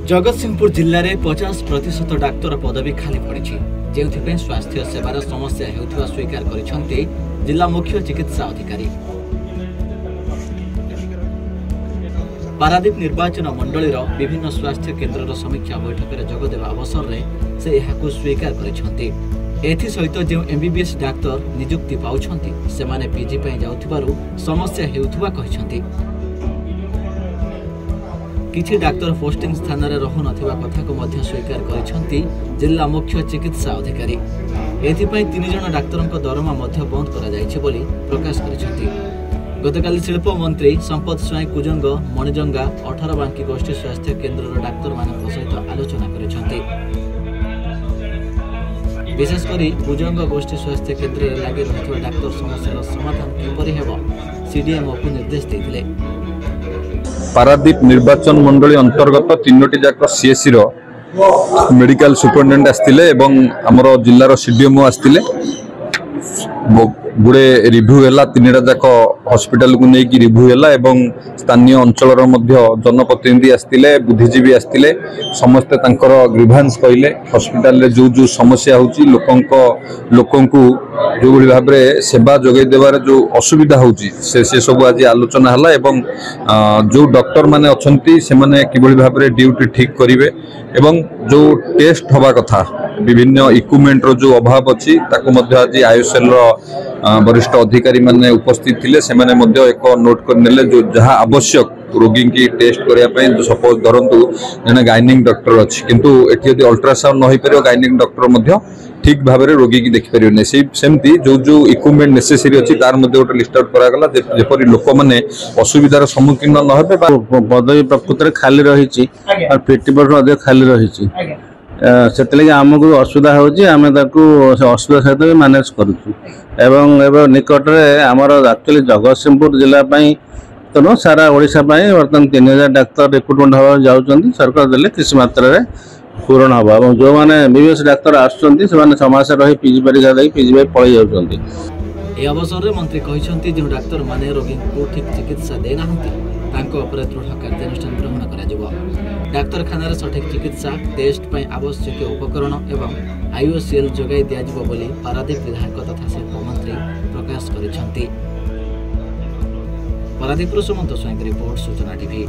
जगतसिंहपुर जिले में 50% डाक्तर पदवी खाली पड़ी जो स्वास्थ्य सेवार समस्या होता स्वीकार कर जिला मुख्य चिकित्सा अधिकारी। पारादीप निर्वाचन मंडलीर विभिन्न स्वास्थ्य केन्द्र समीक्षा बैठक में जोगदेवा अवसर में से यह स्वीकार कर जो एमबीबीएस डाक्तर नियुक्ति पाउछंती सेमाने पीजी पे जाउथिबारु समस्या हेउथुबा कहिसंती। किछि डाक्तर पोस्टिंग स्थान रे रहु नथिबा कथा को मध्य स्वीकार करिसंती जिला मुख्य चिकित्सा अधिकारी। एथिपई 3 जण डाक्तरक दरमा मध्य बंद करा जायछि बोली प्रकाश करिसंती। गतकाली शिल्प मंत्री संपत स्वाई कुजंग मणिजंगा 18 बांकी गोष्ठी स्वास्थ्य केन्द्र डाक्तर मानक सहित आलोचना करिसंती। विशेषकर कुजंग गोष्ठी स्वास्थ्य केन्द्र में लगी रही डाक्तर समस्या समाधान किपरि हेबो सीडीएमओ को निर्देश देथिले। पारादीप निर्वाचन मंडली अंतर्गत 3टी जाक सीएससी रो मेडिकल सुपरिटेंडेंट आस्तिले एवं हमरो जिल्लार सीडीएमओ आस्तिले गुड़े रिव्यू है 3टा जाक हॉस्पिटल को लेकिन रिव्यू है एवं स्थानीय अंचल जनप्रतिनिधि आस्तिले बुद्धिजीवी आस्तिले समस्ते तांकर ग्रीवांस कहले हॉस्पिटल रे जो जो समस्या होची लोकंकु जो भली भाव में सेवा जोगै देवार जो असुविधा होची से सब आज आलोचना हला एवं जो डॉक्टर माने अछंती से माने किबळी भाव में ड्यूटी ठीक करिवे एवं जो टेस्ट हवा कथा विभिन्न इक्विपमेंट रो जो अभाव अछि ताको मध्य आज आयुषएल रो वरिष्ठ अधिकारी माने उपस्थित थिले से माने मध्य एक नोट कर नेले जो जहा आवश्यक रोगी की टेस्ट करिया पय सपोज धरंतु जने गायनिक डॉक्टर अछि किंतु एठी यदि अल्ट्रासाउंड न होई परियो गायनिक डॉक्टर मध्य ठीक भाव में रोगी की देखि परियो नै सेमती जो जो इक्विपमेंट नेसेसरी अछि तार मध्य गोटे लिस्ट आउट करा गला जेपरि लोक माने असुविधार सम्मुखीन न होबे पदवी प्रकृति खाली रहिछि और 50% अधिक खाली रहिछि से आमको असुविधा होमें असुविधा सहित भी मैनेज करुँ निकट में आमर एक्चुअली जगतसिंहपुर जिलापाई तो न सारा ओडिशा बर्तमान 3000 डाक्तर रिक्रुटमेंट हवा जाऊँच सरकार देले किसी मात्रा रे पूरण हम जो मैंने एमबीबीएस डाक्तर आसुँच समाज रही पीजी परीक्षा दे पीजी पलि जाऊँच। ए अवसर में मंत्री कहते जो डाक्तर माने रोगी को ठीक चिकित्सा देना दृढ़ कार्यानुष्ठान ग्रहण कर डाक्तखाना सठिक चिकित्सा टेस्ट पर आवश्यक उपकरण एवं आईओसीएल जोगाई दिज्व बोली पारादीप विधायक तथा शिल्प मंत्री प्रकाश कर। पारादीप सुमंत स्वाई रिपोर्ट सूचना टीवी।